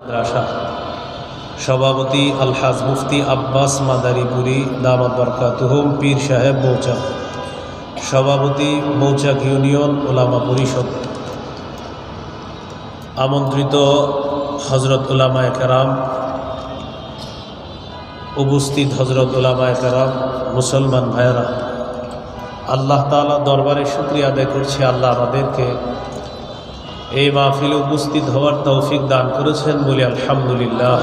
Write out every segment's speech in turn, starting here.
মাদ্রাসা সভাপতি আলহাজ মুফতি আব্বাস মাদারীপুরী দামাত বরকাতুহুম পীর সাহেব মৌচাক, সভাপতি মৌচাক ইউনিয়ন উলামা পরিষদ, আমন্ত্রিত হজরত উলামায়ে কেরাম, উপস্থিত হজরত উলামায়ে কেরাম, মুসলমান ভাইয়েরা, আল্লাহ তাআলা দরবারে শুকরিয়া আদায় করছি। আল্লাহ আমাদেরকে এই মাহফিলে উপস্থিত হওয়ার তৌফিক দান করেছেন, বলি আলহামদুলিল্লাহ।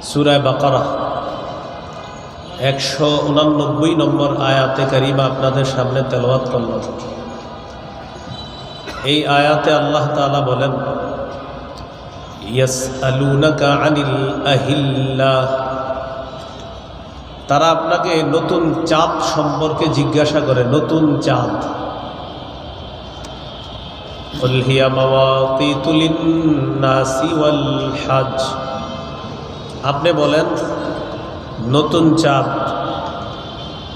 সূরা বাকারা 189 নম্বর আয়াতে কারিমা আপনাদের সামনে তেলাওয়াত করলাম। এই আয়াতে আল্লাহ তাআলা বলেন, ইয়াসআলুনাকা আনিল আহিল্লাহ, তারা আপনাকে নতুন চাঁদ সম্পর্কে জিজ্ঞাসা করে। নতুন চাঁদ, কুল হিয়া মাওয়াকিতু লিন-নাসি ওয়াল হজ, আপনি বলেন নতুন চাঁদ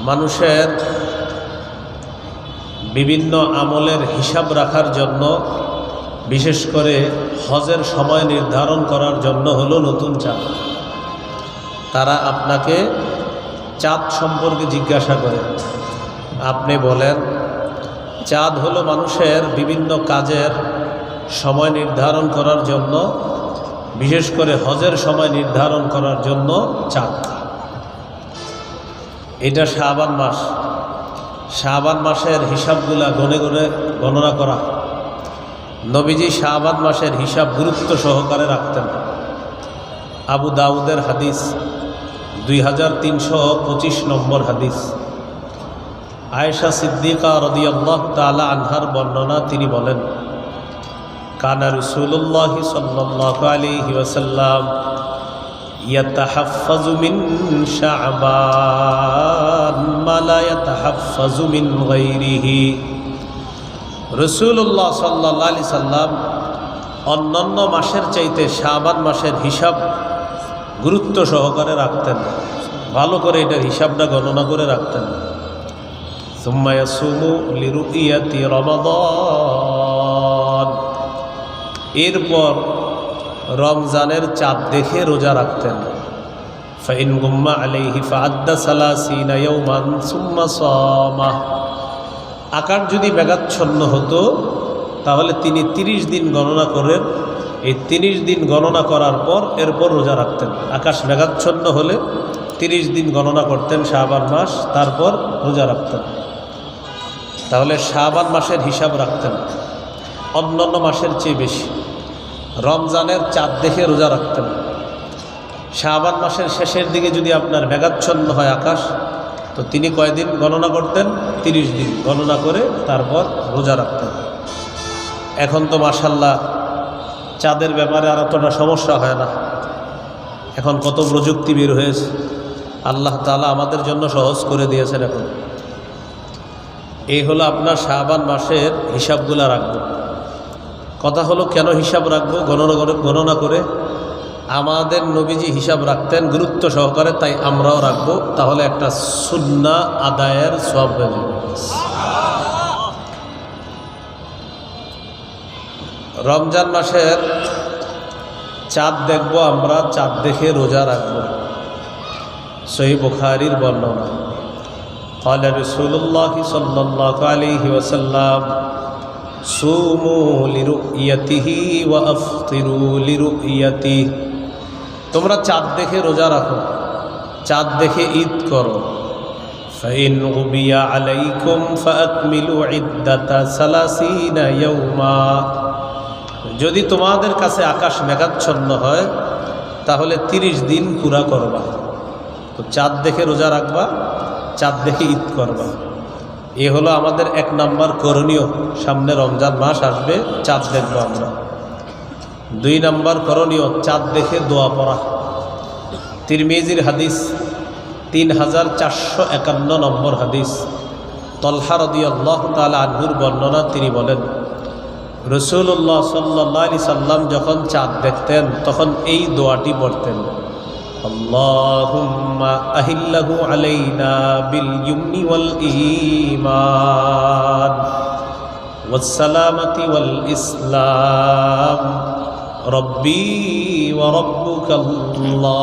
মানুষের বিভিন্ন আমলের হিসাব রাখার জন্য, বিশেষ করে হজের সময় নির্ধারণ করার জন্য হলো নতুন চাঁদ। তারা আপনাকে চাঁদ সম্পর্কে জিজ্ঞাসা করে। আপনি বলেন চাঁদ হলো মানুষের বিভিন্ন কাজের সময় নির্ধারণ করার জন্য, বিশেষ করে হজের সময় নির্ধারণ করার জন্য চাঁদ। এটা শাবান মাস। শাবান মাসের হিসাবগুলা গনে গনে গণনা করা। নবীজি শাবান মাসের হিসাব গুরুত্ব সহকারে রাখতেন। আবু দাউদের হাদিস 2325 নম্বর হাদিস। আয়েশা সিদ্দিকা রাদিয়াল্লাহু তাআলা আনহার বর্ণনা, তিনি বলেন, কানা রাসূলুল্লাহ সাল্লাল্লাহু আলাইহি ওয়াসাল্লাম ইয়াতাহাফফাজু মিন শাবান মা লা ইয়াতাহাফফাজু মিন গায়রিহি। রাসূলুল্লাহ সাল্লাল্লাহু আলাইহি সাল্লাম অন্যান্য মাসের চাইতে শাবান মাসের হিসাব গুরুত্ব সহকারে রাখতেন। ভালো করে এটার হিসাবটা গণনা করে রাখতেন। সুম্মা ইয়াসুমু লিরুইয়াতি রমাদান, এরপর রমজানের চাঁদ দেখে রোজা রাখতেন। ফাইন গুম্মা আলাইহি ফাআদ্দা 30 ইয়াওমান সুম্মা সামা, আকাশ যদি মেঘাচ্ছন্ন হতো তাহলে তিনি 30 দিন গণনা করেন। এই 30 দিন গণনা করার পর এরপর রোজা রাখতেন। আকাশ মেঘাচ্ছন্ন হলে 30 দিন গণনা করতেন শাবান মাস, তারপর রোজা রাখতেন। তাহলে শাবান মাসের হিসাব রাখতেন অন্যান্য মাসের চেয়ে বেশি। রমজানের চাঁদ দেখে রোজা রাখতেন। শাবান মাসের শেষের দিকে যদি আপনার মেঘাচ্ছন্ন হয় আকাশ, তো তিনি কয়দিন গণনা করতেন? 30 দিন গণনা করে তারপর রোজা রাখতেন। এখন তো মাশাআল্লাহ চাঁদের ব্যাপারে আর অতটা সমস্যা হয় না। এখন কত প্রযুক্তি বের হয়েছে, আল্লাহ তাআলা আমাদের জন্য সহজ করে দিয়েছেন। এখন এই হলো আপনার শাবান মাসের হিসাবগুলো রাখবো। কথা হলো কেন হিসাব রাখবো? গণনা করে আমাদের নবীজি হিসাব রাখতেন গুরুত্ব সহকারে, তাই আমরাও রাখবো। তাহলে একটা সুন্নাহ আদায়ের সওয়াব হয়ে যাবে। রমজান মাসের চাঁদ দেখব আমরা, চাঁদ দেখে রোজা রাখব। সহিহ বুখারীর বর্ণনা, قال رسول الله صلى الله عليه وسلم صوموا لرؤيته وافطروا لرؤيته, তোমরা চাঁদ দেখে রোজা রাখো, চাঁদ দেখে ঈদ করো। فإن غبي عليكم فأكملوا عدة 30 يوما, যদি তোমাদের কাছে আকাশ মেঘাচ্ছন্ন হয় তাহলে 30 দিন পুরা করবা। তো চাঁদ দেখে রোজা রাখবা, চাঁদ দেখে ঈদ করবা। এ হলো আমাদের 1 নম্বর করণীয়। সামনে রমজান মাস আসবে, চাঁদ দেখবো আমরা। 2 নম্বর করণীয়, চাঁদ দেখে দোয়া পড়া। তিরমিজির হাদিস 3451 নম্বর হাদিস। তলহা রাদিয়াল্লাহু তাআলা আনহুর বর্ণনা, তিনি বলেন, রাসূলুল্লাহ সাল্লাল্লাহু আলাইহি সাল্লাম যখন চাঁদ দেখতেন তখন এই দোয়াটি পড়তেন, আল্লাহুম্মা আহিল্লাহু আলাইনা বিল ইউমনি ওয়াল ঈমান ওয়াসসালামাতি ওয়াল ইসলাম রব্বি ওয়া রাব্বুকাল্লাহ।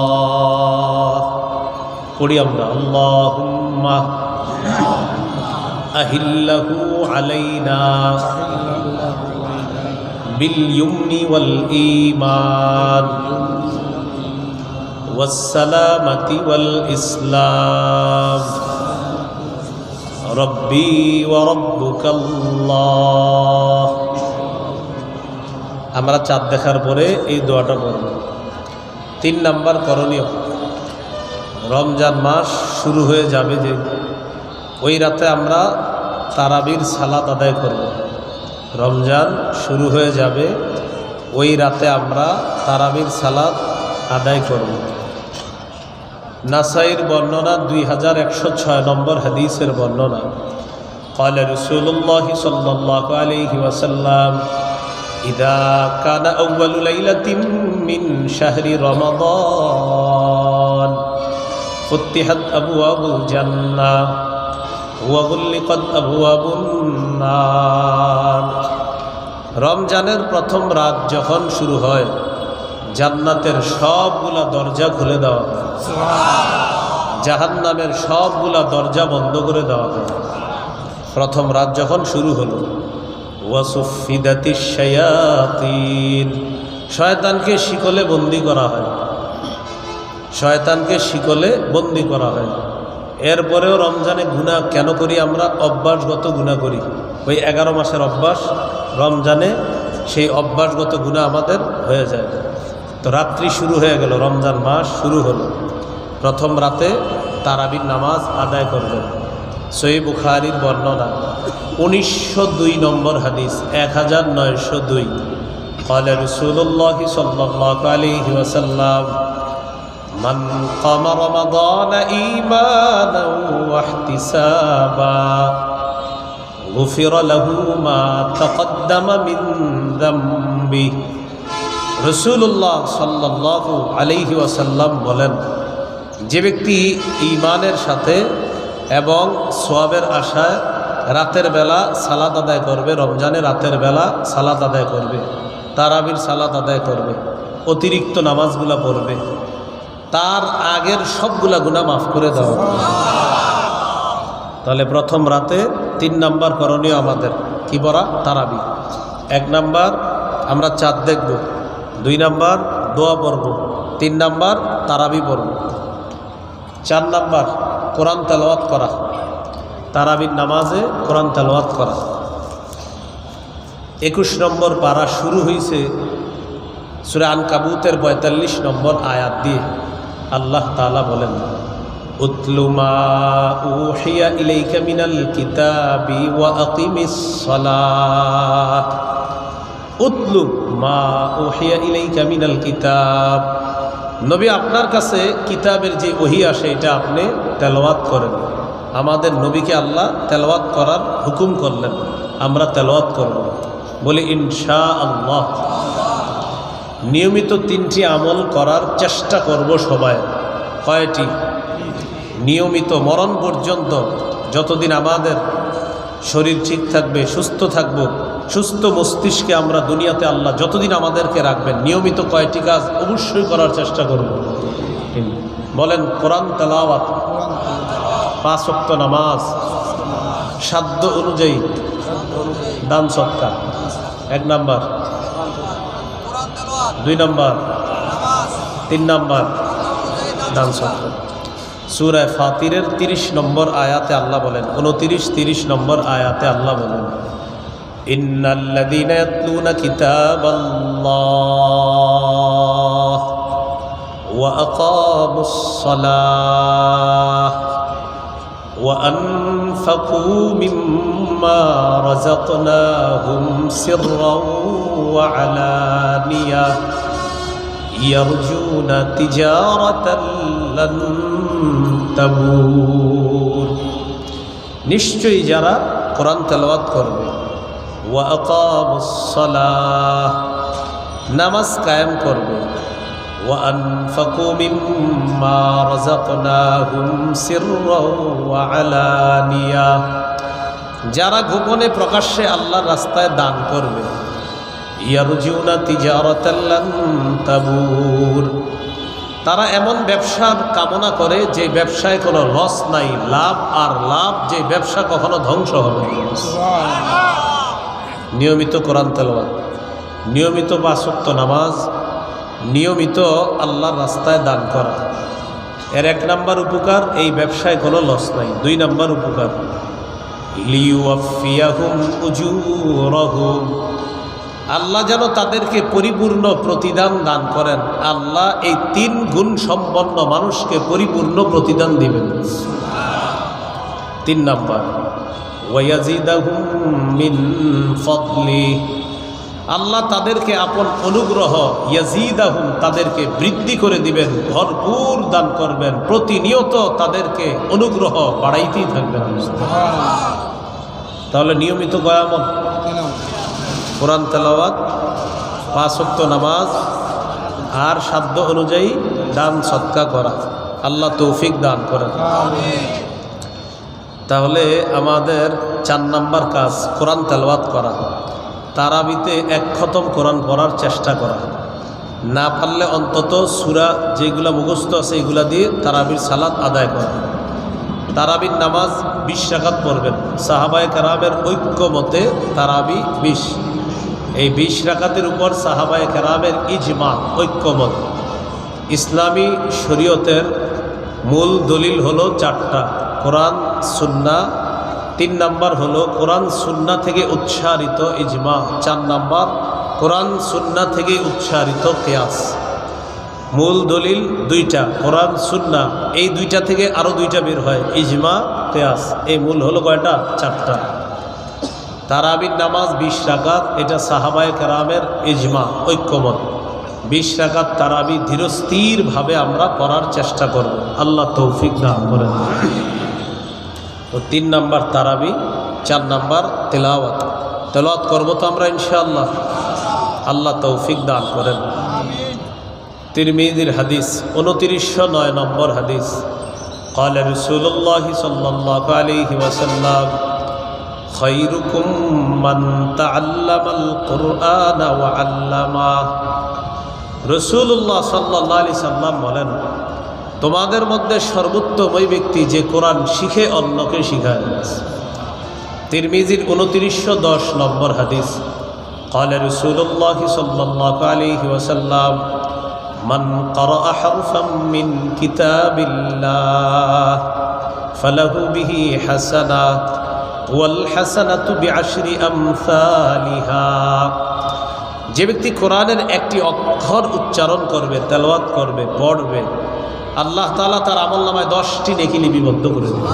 পড়ি আমরা আল্লাহুম্মা আহিল্লাহু আলাইনা বিল ইয়ুমনি ওয়াল ঈমান ওয়াসসালামাতি ওয়াল ইসলাম রব্বি ওয়া রাব্বুকাল্লাহ। আমরা চাঁদ দেখার পরে এই দোয়াটা পড়ব। 3 নাম্বার করণীয়, রমজান মাস শুরু হয়ে যাবে যে ওই রাতে আমরা তারাবির সালাত আদায় করব। রমজান শুরু হয়ে যাবে ওই রাতে আমরা তারাবির সালাত আদায় করব। নাসাইর বর্ণনা 2106 নম্বর হাদিসের বর্ণনা, قال رسول الله صلى الله عليه وسلم إذا كان أول ليلة من شهر رمضان فتحت أبواب الجنة وغلقت أبواب النار। রমজানের প্রথম রাত যখন শুরু হয় জান্নাতের সবগুলা দরজা খুলে দেওয়া হয়, জাহান্নামের সবগুলা দরজা বন্ধ করে দেওয়া হয়। প্রথম রাত যখন শুরু হলো, ওয়াসুফিদাতিশ শায়াতিন, শয়তানকে শিকলে বন্দি করা হয়, শয়তানকে শিকলে বন্দি করা হয়। এরপরেও রমজানে গুনাহ কেন করি আমরা? অভ্যাসগত গুনাহ করি। ওই 11 মাসের অভ্যাস, রমজানে সেই অভ্যাসগত গুনাহ আমাদের হয়ে যায়। তো রাত্রি শুরু হয়ে গেল, রমজান মাস শুরু হলো, প্রথম রাতে তারাবির নামাজ আদায় করবেন। সহিহ বুখারীর বর্ণনা 1902 নম্বর হাদিস, 1902, قال رسول الله صلى الله عليه وسلم من قام رمضان إيمانا واحتسابا غفر له ما تقدم من ذنبه। রাসূলুল্লাহ সাল্লাল্লাহু আলাইহি ওয়াসাল্লাম বলেন, যে ব্যক্তি ঈমানের সাথে এবং সওয়াবের আশায় রাতের বেলা সালাত আদায় করবে, রমজানে রাতের বেলা সালাত আদায় করবে, তারাবির সালাত আদায় করবে, অতিরিক্ত নামাজগুলা পড়বে, তার আগের সবগুলা গুনাহ মাফ করে দেওয়া হবে। তাহলে প্রথম রাতে 3 নাম্বার করণীয় আমাদের কি পড়া? তারাবি। 1 নাম্বার আমরা চাঁদ দেখব, 2 নাম্বার দোয়া পড়ব, 3 নাম্বার তারাবি পড়ব, 4 নাম্বার কোরআন তেলাওয়াত করা, তারাবির নামাজে কোরআন তেলাওয়াত করা। 21 নম্বর পারা শুরু হয়েছে সূরা আনকাবুতের 45 নম্বর আয়াত দিয়ে। আল্লাহ তাআলা বলেন, উতলু মা উহিয়া ইলাইকা মিনাল কিতাবি ওয়া আকিমিস সালাত। উতলু মা উহিয়া ইলাইকা মিনাল কিতাব, নবী আপনার কাছে কিতাবের যে ওহী আসে এটা আপনি তেলাওয়াত করেন। আমাদের নবীকে আল্লাহ তেলাওয়াত করার হুকুম করলেন, আমরা তেলাওয়াত করব। বলি ইনশাআল্লাহ। নিয়মিত 3টি আমল করার চেষ্টা করব সবাই। কয়টি? নিয়মিত, মরণ পর্যন্ত, যতদিন আমাদের শরীর ঠিক থাকবে, সুস্থ থাকব, সুস্থ মস্তিষ্কে আমরা দুনিয়াতে আল্লাহ যতদিন আমাদেরকে রাখবেন, নিয়মিত কয়টি কাজ অবশ্যই করার চেষ্টা করব। বলেন, কোরআন তেলাওয়াত, 5 ওয়াক্ত নামাজ, সাধ্য অনুযায়ী দান সদকা। 1 নাম্বার, 2 নাম্বার, 3 নাম্বার দান সদকা। সূরা ফাতিরের 30 নম্বর আয়াতে আল্লাহ বলেন, 29-30 নম্বর আয়াতে আল্লাহ বলেন, ইন্নাল্লাযীনা ইয়াতলুনা কিতাবাল্লাহ ওয়া আকামুস সালাহ ওয়া আনফাকু মিম্মা রাযাকনাহুম সিররাও ওয়া আলানিয়াহ ইয়ারজুনা তিজারাতান লান তাবুর। নিশ্চয়ই যারা কোরআন তেলাওয়াত করবে, ওয়া আকামুস সালাহ, নামাজ কায়েম করবে, ওয়া আনফাকু মিম্মা রাযাকনাহুম সিররাও ওয়া আলানিয়া, যারা গোপনে প্রকাশ্যে আল্লাহর রাস্তায় দান করবে, ইয়ারজুনা তিজারাতাল লান তাবুর, তারা এমন ব্যবসার কামনা করে যে ব্যবসায় কোনো লস নাই, লাভ আর লাভ, যে ব্যবসা কখনো ধ্বংস হবে না। নিয়মিত কোরআন তেলাওয়াত, নিয়মিত 5 ওয়াক্ত নামাজ, নিয়মিত আল্লাহর রাস্তায় দান করা, এর 1 নাম্বার উপকার, এই ব্যবসায় কোনো লস নাই। 2 নাম্বার উপকার, লিওয়াফিয়াহুম উজুরহুম, আল্লাহ যেন তাদেরকে পরিপূর্ণ প্রতিদান দান করেন। আল্লাহ এই 3 গুণ সম্পন্ন মানুষকে পরিপূর্ণ প্রতিদান দিবেন। 3 নাম্বার, ওয়ায়াজিদাহুম মিন ফাদলি, আল্লাহ তাদেরকে আপন অনুগ্রহ, ইয়াজিদাহুম, তাদেরকে বৃদ্ধি করে দিবেন, ভরপুর দান করবেন, প্রতিনিয়ত তাদেরকে অনুগ্রহ বাড়াইতেই থাকবেন। তাহলে নিয়মিত কয়ামত, কোরআন তেলাওয়াত, 5 ওয়াক্ত নামাজ, আর সাধ্য অনুযায়ী দান সদকা করা। আল্লাহ তৌফিক দান করেন। তাহলে আমাদের 4 নাম্বার কাজ কোরআন তেলাওয়াত করা, তারাবিতে 1 খতম কোরআন পড়ার চেষ্টা করা, না পারলে অন্তত সূরা যেগুলা মুখস্থ আছে এগুলা দিয়ে তারাবির সালাত আদায় করা। তারাবির নামাজ 20 রাকাত পড়বেন। সাহাবায়ে কেরামের ঐক্য মতে তারাবি 20, এই 20 রাকাতের উপর সাহাবায়ে কেরামের ইজমা, ঐক্যমত। ইসলামী শরীয়তের মূল দলিল হলো 4টা, কোরআন সুন্নাহ, 3 নাম্বার হলো কোরআন সুন্নাহ থেকে উৎসারিত ইজমা, 4 নাম্বার কোরআন সুন্নাহ থেকে উৎসারিত কিয়াস। মূল দলিল 2টা, কোরআন সুন্নাহ, এই 2টা থেকে আরও 2টা বের হয়, ইজমা, কিয়াস। এই মূল হলো কয়টা? 4টা। তারাবির নামাজ 20 রাকাত, এটা সাহাবায়ে কেরামের ইজমা, ঐক্যমত। 20 রাকাত তারাবি ধীরস্থিরভাবে আমরা পড়ার চেষ্টা করব, আল্লাহ তৌফিক দান করেন। তো 3 নাম্বার তারাবি, 4 নাম্বার তেলাওয়াত। তেলাওয়াত করবো তো আমরা ইনশাআল্লাহ, আল্লাহ তৌফিক দান করেন। তিরমিজির হাদিস, 2909 নম্বর হাদিস, قال رسول الله صلى الله عليه وسلم خيركم من تعلم القرآن وعلمه। রাসূলুল্লাহ সাল্লাল্লাহু আলাইহি সাল্লাম বলেন, তোমাদের মধ্যে সর্বোত্তম ওই ব্যক্তি যে কোরআন শিখে অন্যকে শিখায়। তিরমিজির 2910 নম্বর হাদিস, قال رسول الله صلى الله عليه وسلم من قرأ حرفا من كتاب الله فله به حسنة والحسنة بعشر أمثالها। যে ব্যক্তি কোরআনের একটি অক্ষর উচ্চারণ করবে, তেলাওয়াত করবে, পড়বে, আল্লাহ তাআলা তার আমলনামায় 10টি নেকি লিপিবদ্ধ করে দেবে।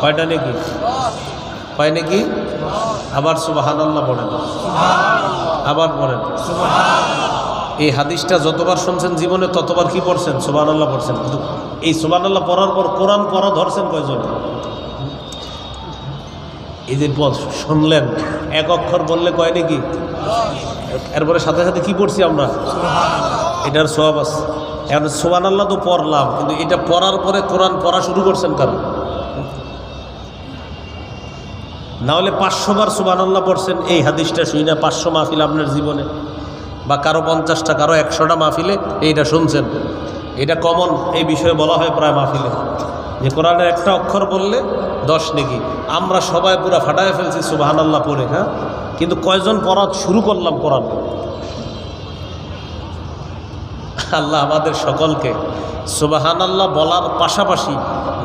কয়টা নেকি? কয় নেকি? আবার সুবহানাল্লাহ পড়েন, আবার পড়েন। এই হাদিসটা যতবার শুনছেন জীবনে ততবার কি পড়ছেন? সুবহানাল্লাহ পড়ছেন। কিন্তু এই সুবহানাল্লাহ পড়ার পর কোরআন পড়া ধরছেন কয়জন? এই যে শুনলেন, 1 অক্ষর বললে কয় নাকি? এরপরে সাথে সাথে কি পড়ছি আমরা? এটার সওয়াব আছে। এখন সুবহানাল্লাহ তো পড়লাম, কিন্তু এটা পড়ার পরে কোরআন পড়া শুরু করছেন কারণ, না হলে 500 বার সুবহানাল্লাহ পড়ছেন এই হাদিসটা শুই না, 500 মাহফিল আপনার জীবনে, বা কারো 50টা, কারো 100টা মাহফিলে এইটা শুনছেন। এটা কমন, এই বিষয়ে বলা হয় প্রায় মাহফিলে, যে কোরআনের একটা অক্ষর বললে 10 নেকি। আমরা সবাই পুরো ফাটায় ফেলছি সুবহানাল্লাহ পড়ে, হ্যাঁ, কিন্তু কয়জন পড়া শুরু করলাম কোরআন? আল্লাহ আমাদের সকলকে সুবহানাল্লাহ বলার পাশাপাশি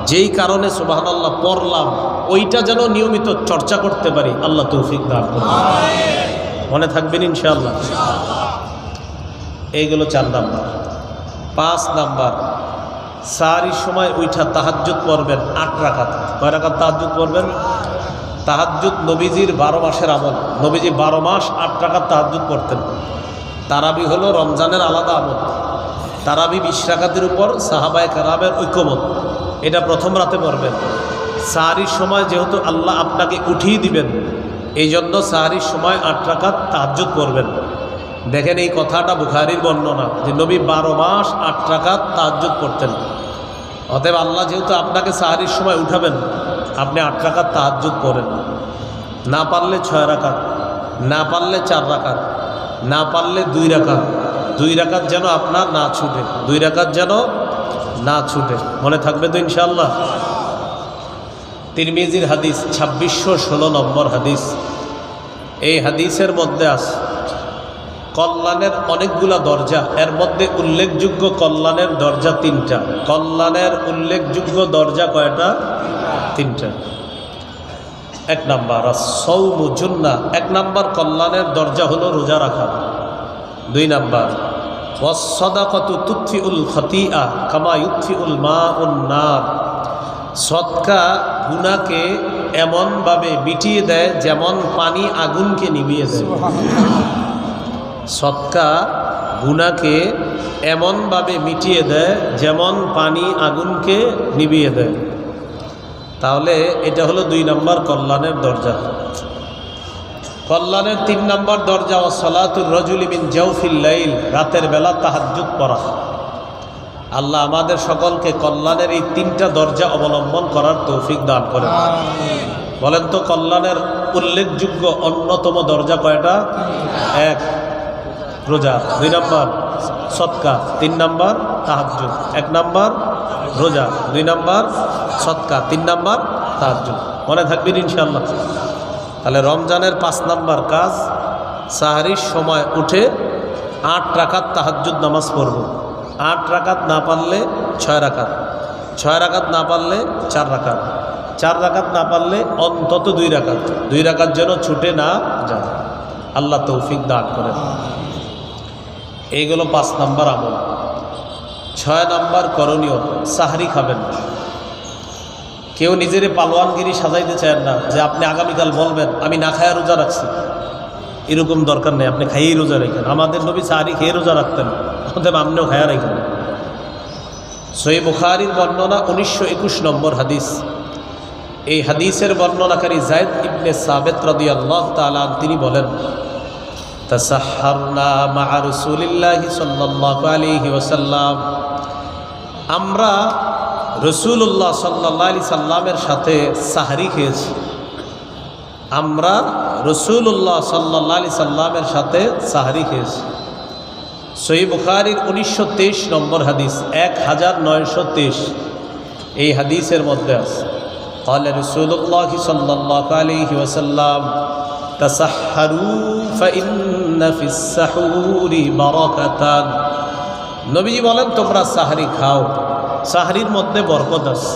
যেই কারণে সুবহানাল্লাহ পড়লাম ওইটা যেন নিয়মিত চর্চা করতে পারি, আল্লাহ তৌফিক দান করুন। মনে থাকবেন ইনশাআল্লাহ। এইগুলো 4 নাম্বার। 5 নাম্বার, সাহারির সময় উঠা তাহাজ্জুদ পড়বেন 8 রাকাত। কয় রাকাত তাহাজ্জুদ পড়বেন? তাহাজ্জুদ নবীজির 12 মাসের আমল। নবীজি 12 মাস 8 রাকাত তাহাজ্জুদ পড়তেন। তারাবি হলো রমজানের আলাদা আমল। তারাবি 20 রাকাতের উপর সাহাবায়ে কেরামের ঐক্যমত। এটা প্রথম রাতে পড়বেন। সাহারির সময় যেহেতু আল্লাহ আপনাকে উঠিয়ে দিবেন, এই জন্য সাহারির সময় 8 রাকাত তাহাজ্জুদ পড়বেন। দেখেন এই কথাটা বুখারীর বর্ণনা, যে নবী 12 মাস 8 রাকাত তাহাজ্জুদ পড়তেন। অতএব আল্লাহ যেহেতু আপনাকে সাহারির সময় উঠাবেন, আপনি 8 রাকাত তাহাজ্জুদ পড়েন, না পারলে 6 রাকাত, না পারলে 4 রাকাত, না পারলে 2 রাকাত। 2 রাকাত যেন আপনার না ছুটে, 2 রাকাত যেন না ছুটে। মনে থাকবে তো ইনশাআল্লাহ? তিরমিজির হাদিস 2616 নম্বর হাদিস। এই হাদিসের মধ্যে আছে কল্যাণের অনেকগুলা দরজা, এর মধ্যে উল্লেখযোগ্য কল্যাণের দরজা 3টা। কল্যাণের উল্লেখযোগ্য দরজা কয়টা? 3টা। 1 নাম্বার আস-সাওমু জুন্নাহ, 1 নাম্বার কল্যাণের দরজা হলো রোজা রাখা। 2 নাম্বার ওয়াস-সাদাকাতু তুতফিউল খাতিআ কামা ইউতফিউল মাউন নার, সদকা গুনাহকে এমনভাবে মিটিয়ে দেয় যেমন পানি আগুনকে নিভিয়ে দেয়। সদকা গুনাহকে এমনভাবে মিটিয়ে দেয় যেমন পানি আগুনকে নিভিয়ে দেয়। তাহলে এটা হলো 2 নম্বর কল্যাণের দরজা। কল্যাণের 3 নম্বর দরজা ও সালাতুর রাজুলি মিন জাওফিল লাইল, রাতের বেলা তাহাজ্জুদ পড়া। আল্লাহ আমাদের সকলকে কল্যাণের এই 3টা দরজা অবলম্বন করার তৌফিক দান করেন। বলেন তো কল্যাণের উল্লেখযোগ্য অন্যতম দরজা কয়টা? 1 রোজা, 2 নম্বর সদকা, 3 নম্বর তাহাজ্জুদ। 1 নম্বর রোজা, 2 নম্বর সদকা, 3 নম্বর তাহাজ্জুদ। মনে থাকবেন ইনশাআল্লাহ? তাহলে রমজানের 5 নম্বর কাজ, সাহরির সময় উঠে 8 রাকাত তাহাজ্জুদ নামাজ পড়ব। 8 রাকাত না পারলে 6 রাকাত, 6 রাকাত না পারলে 4 রাকাত, 4 রাকাত না পারলে অন্তত 2 রাকাত। 2 রাকাত যেন ছুটে না যায়। আল্লাহ তৌফিক দান করেন। এইগুলো 5 নম্বর আমল। 6 নম্বর করণীয়, সাহরি খাবেন না। কেউ নিজের পালোয়ানগিরি সাজাইতে চান না যে আপনি আগামীকাল বলবেন আমি না খায়া রোজা রাখছি, এরকম দরকার নেই। আপনি খাইয়েই রোজা রাখেন। আমাদের নবী সাহরি খেয়ে রোজা রাখতেন, অতএব আপনিও খায়া রাখেন। সহিহ বুখারীর বর্ণনা 1921 নম্বর হাদিস। এই হাদিসের বর্ণনাকারী যায়েদ ইবনে সাবিত রাদিয়াল্লাহু তাআলা তিনি বলেন, তাসাহহারনা মা রাসূলিল্লাহি সাল্লাল্লাহু আলাইহি ওয়াসাল্লাম, আমরা রাসূলুল্লাহ সাল্লাল্লাহু আলাইহি সাল্লামের সাথে সাহরি খেয়েছি। আমরা রাসূলুল্লাহ সাল্লাল্লাহু আলাইহি সাল্লামের সাথে সাহরি খেয়েছি। সহিহ বুখারীর 1923 নম্বর হাদিস, 1923। এই হাদিসের মধ্যে আছে قال رسول الله صلى الله عليه وسلم تسحروا فإن في السحور بركة। নবীজি বলেন তোমরা সাহরি খাও, সাহরির মধ্যে বরকত আছে।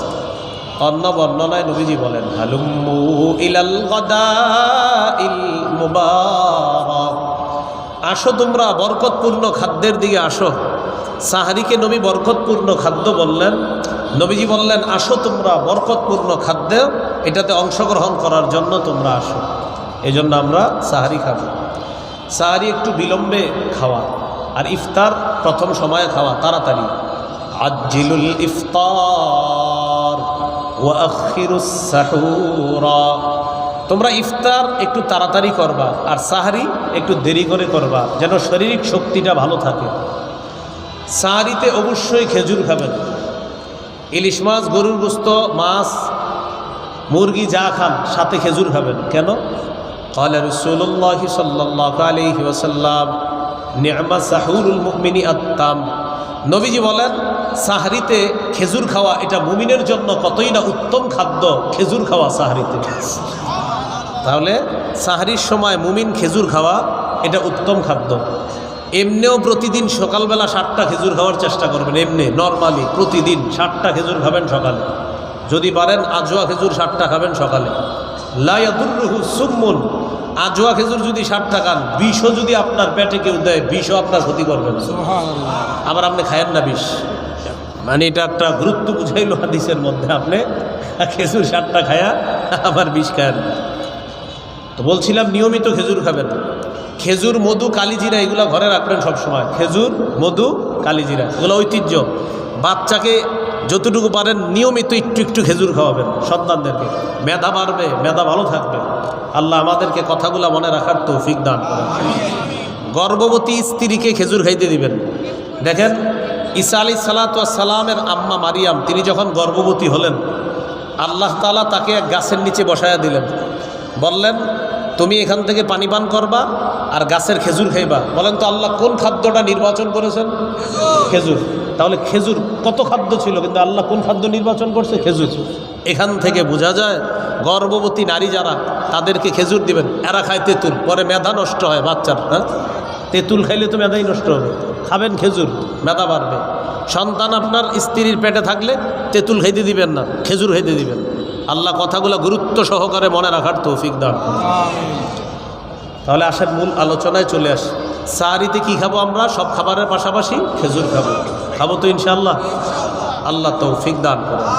অন্য বর্ণনায় নবীজি বলেন হালুম্মু ইলাল গাদাইল মুবারাক, আসো তোমরা বরকতপূর্ণ খাদ্যের দিকে আসো। সাহরিকে নবী বরকতপূর্ণ খাদ্য বললেন। নবীজি বললেন আসো তোমরা বরকতপূর্ণ খাদ্য, এটাতে অংশগ্রহণ করার জন্য তোমরা আসো। এই জন্য আমরা সাহরি খাব। সাহরি একটু বিলম্বে খাওয়া, আর ইফতার প্রথম সময়ে খাওয়া, তাড়াতাড়ি। আজ্জিলুল ইফতার ওয়া আখিরুস সাহুরা, তোমরা ইফতার একটু তাড়াতাড়ি করবা আর সাহরি একটু দেরি করে করবা, যেন শারীরিক শক্তিটা ভালো থাকে। সাহরিতে অবশ্যই খেজুর খাবেন। ইলিশ মাছ, গরুর গোস্ত, মাছ, মুরগি যা খান সাথে খেজুর খাবেন। কেন? قال رسول الله صلى الله عليه وسلم নি'মা সাহুরুল মুমিনি আত-তাম, নবীজি বলেন সাহরিতে খেজুর খাওয়া এটা মুমিনের জন্য কতই না উত্তম খাদ্য। খেজুর খাওয়া সাহরিতে, তাহলে সাহরির সময় মুমিন খেজুর খাওয়া এটা উত্তম খাদ্য। এমনিও প্রতিদিন সকালবেলা 7টা খেজুর খাওয়ার চেষ্টা করবেন। এমনি নর্মালি প্রতিদিন 7টা খেজুর খাবেন সকালে। যদি পারেন আজওয়া খেজুর 7টা খাবেন সকালে। লা ইয়াদুররুহু সুম্মুন, আজওয়া খেজুর যদি 7টা খান, বিষও যদি আপনার পেটে কেউ দেয়, বিষও আপনার ক্ষতি করবে না। আবার আপনি খায়েন না বিষ, মানে এটা একটা গুরুত্ব বুঝাইল হাদিসের মধ্যে। আপনি খেজুর 7টা খায়া আবার বিষ খায়েন। তো বলছিলাম নিয়মিত খেজুর খাবেন। খেজুর, মধু, কালিজিরা এগুলো ঘরে রাখবেন সবসময়। খেজুর, মধু, কালিজিরা এগুলো ঐতিহ্য। বাচ্চাকে যতটুকু পারেন নিয়মিত একটু একটু খেজুর খাওয়াবেন সন্তানদেরকে। মেধা বাড়বে, মেধা ভালো থাকবে। আল্লাহ আমাদেরকে কথাগুলো মনে রাখার তৌফিক দান করেন। গর্ভবতী স্ত্রীকে খেজুর খাইতে দিবেন। দেখেন ঈসা আলাইহিস সালাতু ওয়াস সালামের আম্মা মারিয়াম তিনি যখন গর্ভবতী হলেন, আল্লাহ তাআলা তাকে এক গাছের নিচে বসায়া দিলেন, বললেন তুমি এখান থেকে পানি পান করবা আর গাছের খেজুর খাইবা। বলেন তো আল্লাহ কোন খাদ্যটা নির্বাচন করেছেন? খেজুর। তাহলে খেজুর কত খাদ্য ছিল, কিন্তু আল্লাহ কোন খাদ্য নির্বাচন করছে? খেজুর। এখান থেকে বোঝা যায় গর্ভবতী নারী যারা, তাদেরকে খেজুর দিবেন। এরা খায় তেঁতুল, পরে মেধা নষ্ট হয় বাচ্চার। হ্যাঁ, তেঁতুল খাইলে তো মেধাই নষ্ট হবে। খাবেন খেজুর, মেধা বাড়বে। সন্তান আপনার স্ত্রীর পেটে থাকলে তেঁতুল খাইতে দিবেন না, খেজুর খাইতে দিবেন। আল্লাহ কথাগুলো গুরুত্ব সহকারে মনে রাখার তৌফিক দান করুন। তাহলে আসেন মূল আলোচনায় চলে আসি। সাহারিতে কি খাবো আমরা? সব খাবারের পাশাপাশি খেজুর খাবো। খাবো তো ইনশাআল্লাহ? আল্লাহ তৌফিক দান করুন।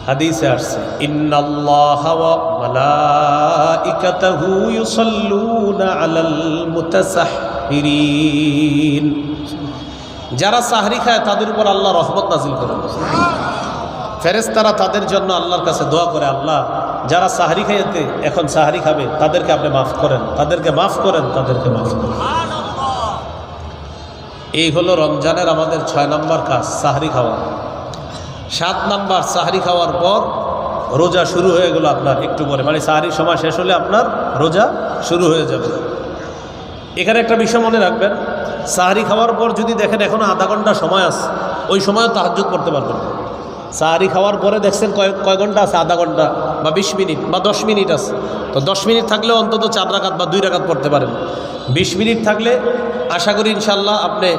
হাদিসে আসছে, ইন্নাল্লাহা ওয়া মালাইকাতাহু ইউসাল্লুনা আলাল মুতাসাহহিরিন। যারা সাহরি খায় তাদের উপর আল্লাহ রহমত নাজিল করেন। ফেরেশতারা তাদের জন্য আল্লাহর কাছে দোয়া করে, আল্লাহ যারা সাহরি খাইতে এখন সাহরি খাবে তাদেরকে আপনি মাফ করেন, তাদেরকে মাফ করেন, তাদেরকে মাফ করেন। এই হলো রমজানের আমাদের 6 নম্বর কাজ, সাহরি খাওয়া। 7 নম্বর, সাহরি খাওয়ার পর রোজা শুরু হয়ে গেল আপনার একটু পরে, মানে সাহরির সময় শেষ হলে আপনার রোজা শুরু হয়ে যাবে। এখানে একটা বিষয় মনে রাখবেন, সাহরি খাওয়ার পর যদি দেখেন এখনও আধা ঘন্টা সময় আছে, ওই সময়ও তাহাজ্জুদ পড়তে পারবেন। সাহরি খাওয়ার পরে দেখছেন কয় ঘন্টা আছে? আধা ঘন্টা বা 20 মিনিট বা 10 মিনিট আছে। তো 10 মিনিট থাকলেও অন্তত 4 রাকাত বা 2 রাকাত পড়তে পারেন। 20 মিনিট থাকলে আশা করি ইনশাল্লাহ আপনি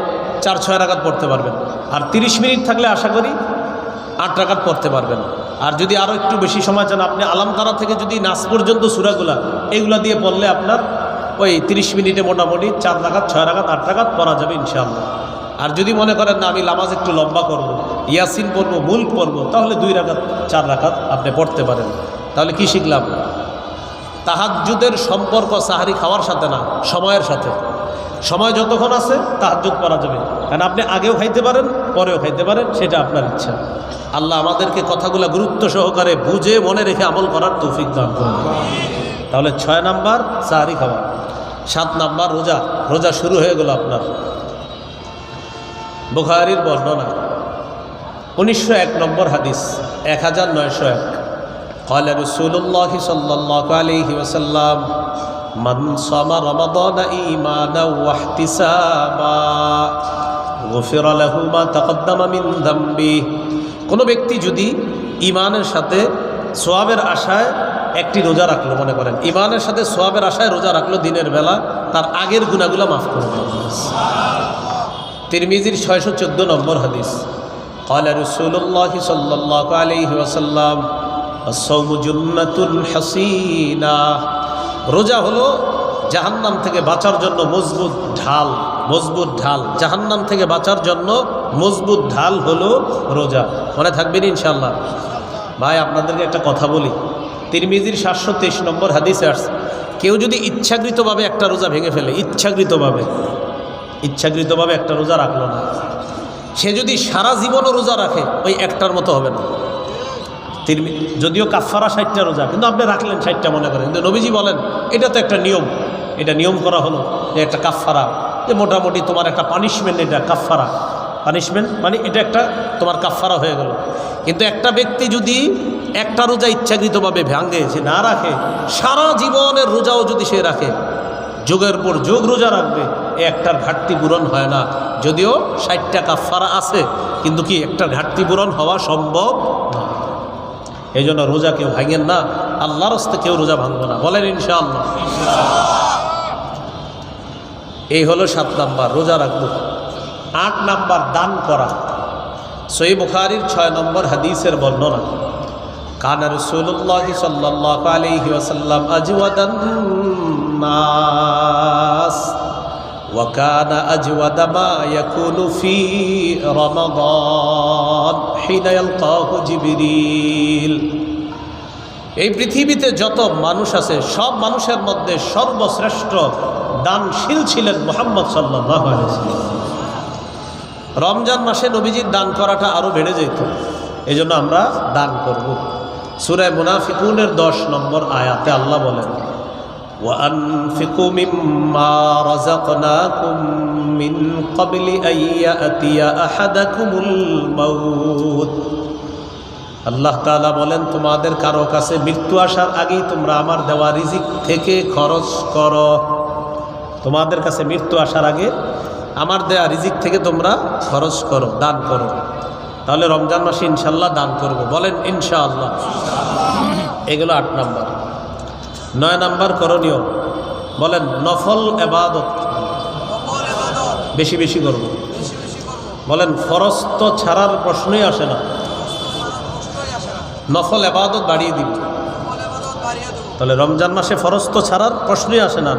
4-6 রাকাত পড়তে পারবেন। আর 30 মিনিট থাকলে আশা করি 8 রাকাত পড়তে পারবেন। আর যদি আরও একটু বেশি সময় চান, আপনি আলাম তারা থেকে যদি নাস পর্যন্ত সূরাগুলা এগুলা দিয়ে পড়লে আপনার ওই 30 মিনিটে মোটামুটি 4 রাকাত, 6 রাকাত, 8 রাকাত পড়া যাবে ইনশাআল্লাহ। আর যদি মনে করেন না আমি নামাজ একটু লম্বা করব, ইয়াসিন পড়বো, মুল্ক পড়বো, তাহলে 2 রাকাত 4 রাকাত আপনি পড়তে পারেন। তাহলে কি শিখলাম? তাহাজ্জুদের সম্পর্ক সাহরি খাওয়ার সাথে না, সময়ের সাথে। সময় যতক্ষণ আছে তাহাজ্জুদ পড়া যাবে, কারণ আপনি আগেও খাইতে পারেন, পরেও খাইতে পারেন, সেটা আপনার ইচ্ছা। আল্লাহ আমাদেরকে কথাগুলো গুরুত্ব সহকারে বুঝে মনে রেখে আমল করার তৌফিক দান করুন। তাহলে 6 নাম্বার সাহরি খাওয়া। 7 নাম্বার রোজা। রোজা শুরু হয়ে গেল আপনার। বুখারীর বর্ণনা 1901 নম্বর হাদিস, 1901। قال رسول الله صلى الله عليه وسلم من صام رمضان إيمانا واحتسابا غفر له ما تقدم من ذنبه। কোনো ব্যক্তি যদি ঈমানের সাথে সওয়াবের আশায় একটি রোজা রাখলো, মনে করেন ঈমানের সাথে সওয়াবের আশায় রোজা রাখলো দিনের বেলা, তার আগের গুনাহগুলো মাফ করে দেওয়া হবে। তিরমিজির 614 নম্বর হাদিস। قال رسول الله صلى الله عليه وسلم الصوم جنة حصينة। রোজা হলো জাহান্নাম থেকে বাঁচার জন্য মজবুত ঢাল। মজবুত ঢাল, জাহান্নাম থেকে বাঁচার জন্য মজবুত ঢাল হলো রোজা। মনে থাকবেন ইনশাআল্লাহ। ভাই আপনাদেরকে একটা কথা বলি, তিরমিজির 723 নম্বর হাদিসে আসছে, কেউ যদি ইচ্ছাকৃতভাবে একটা রোজা ভেঙে ফেলে, ইচ্ছাকৃতভাবে একটা রোজা রাখলো না, সে যদি সারা জীবনও রোজা রাখে ওই একটার মতো হবে না। যদিও কাফারা 60টা রোজা, কিন্তু আপনি রাখলেন 60টা মনে করেন, কিন্তু নবীজি বলেন এটা তো একটা নিয়ম, এটা নিয়ম করা হলো যে একটা কাফারা, যে মোটামুটি তোমার একটা পানিশমেন্ট, এটা কাফারা পানিশমেন্ট, মানে এটা একটা তোমার কাফারা হয়ে গেল। কিন্তু একটা ব্যক্তি যদি একটা রোজা ইচ্ছাকৃতভাবে ভাঙে, সে না রাখে, সারা জীবনের রোজাও যদি সে রাখে, যোগের পর যোগ রোজা রাখবে, একটার ঘাটতি পূরণ হয় না। যদিও 60টা কাফারা আছে, কিন্তু কি একটা ঘাটতি পূরণ হওয়া সম্ভব না। এই জন্য রোজা কেউ ভাঙেন না, আল্লাহর হস্তে কেউ রোজা ভাঙবো না, বলেন ইনশাআল্লাহ। এই হলো 7 নাম্বার, রোজা রাখবো। 8 নাম্বার দান করা। সহিহ বুখারীর 6 নম্বর হাদিসের বর্ণনা, কানা রাসূলুল্লাহ সাল্লাল্লাহু আলাইহি ওয়াসাল্লাম আজওয়াদান নাস ওয়া কানা আজওয়াদা মা ইয়াকুনু ফি রমাদান হিনা ইয়ালকাহু জিবরিল। এই পৃথিবীতে যত মানুষ আছে সব মানুষের মধ্যে সর্বশ্রেষ্ঠ দানশীল ছিলেন মুহাম্মদ সাল্লাল্লাহু আলাইহি ওয়াসাল্লাম। রমজান মাসে নবীজির দান করাটা আরও বেড়ে যেত, এই জন্য আমরা দান করব। সূরা মুনাফিকুনের 10 নম্বর আয়াতে আল্লাহ বলেন, وَأَنْفِقُوا مِمَّا رَزَقْنَاكُمْ مِنْ قَبْلِ أَنْ يَأْتِيَ أَحَدَكُمُ الْمَوْتُ আল্লাহ তাআলা বলেন, তোমাদের কারো কাছে মৃত্যু আসার আগেই তোমরা আমার দেওয়া রিজিক থেকে খরচ করো। তোমাদের কাছে মৃত্যু আসার আগে আমার দেওয়া রিজিক থেকে তোমরা খরচ করো, দান করো। তাহলে রমজান মাসে ইনশাল্লাহ দান করব, বলেন ইনশাআল্লাহ। এগুলো 8 নাম্বার। 9 নাম্বার করণীয়, বলেন নফল ইবাদত বেশি বেশি করব। বলেন ফরজ তো ছাড়ার প্রশ্নই আসে না, নফল ইবাদত বাড়িয়ে দিব। তাহলে রমজান মাসে ফরজ তো ছাড়ার প্রশ্নই আসে না।